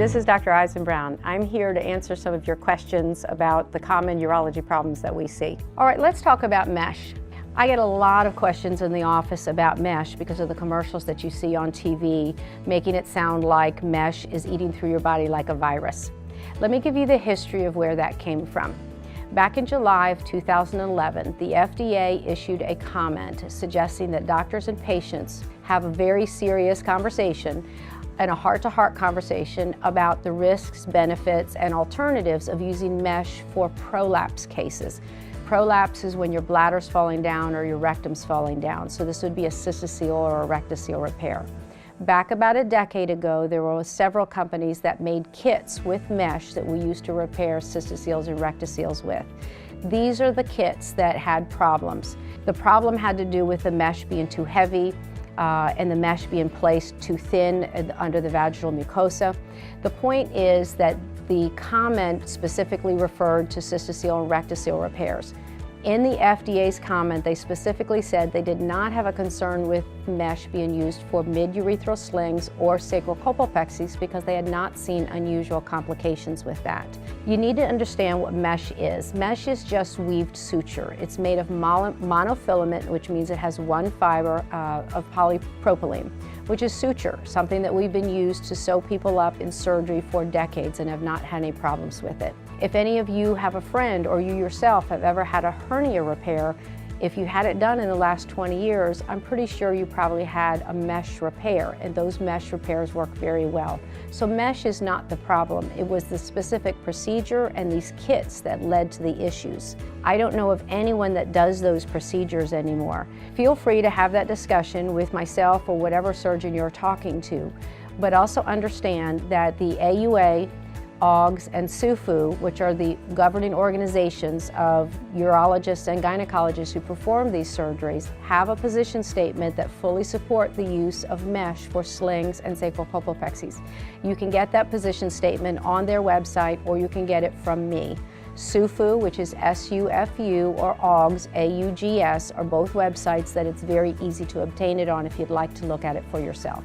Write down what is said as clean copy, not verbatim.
this is Dr. Eisenbrown. I'm here to answer some of your questions about the common urology problems that we see. All right, let's talk about mesh. I get a lot of questions in the office about mesh because of the commercials that you see on TV, making it sound like mesh is eating through your body like a virus. Let me give you the history of where that came from. Back in July of 2011, the FDA issued a comment suggesting that doctors and patients have a very serious conversation and a heart-to-heart conversation about the risks, benefits, and alternatives of using mesh for prolapse cases. Prolapse is when your bladder's falling down or your rectum's falling down, so this would be a cystocele or a rectocele repair. Back about a decade ago, there were several companies that made kits with mesh that we used to repair cystoceles and rectoceles with. These are the kits that had problems. The problem had to do with the mesh being too heavy, and the mesh being placed too thin under the vaginal mucosa. The point is that the comment specifically referred to cystocele and rectocele repairs. In the FDA's comment, they specifically said they did not have a concern with mesh being used for mid-urethral slings or sacrocolpopexy because they had not seen unusual complications with that. You need to understand what mesh is. Mesh is just weaved suture. It's made of monofilament, which means it has one fiber of polypropylene, which is suture, something that we've been used to sew people up in surgery for decades and have not had any problems with it. If any of you have a friend or you yourself have ever had a hernia repair, if you had it done in the last 20 years, I'm pretty sure you probably had a mesh repair, and those mesh repairs work very well. So mesh is not the problem. It was the specific procedure and these kits that led to the issues. I don't know of anyone that does those procedures anymore. Feel free to have that discussion with myself or whatever surgeon you're talking to, but also understand that the AUA, OGS, and SUFU, which are the governing organizations of urologists and gynecologists who perform these surgeries, have a position statement that fully support the use of mesh for slings and sacrocolpopexies. You can get that position statement on their website, or you can get it from me. SUFU, which is SUFU, or OGS, AUGS, are both websites that it's very easy to obtain it on if you'd like to look at it for yourself.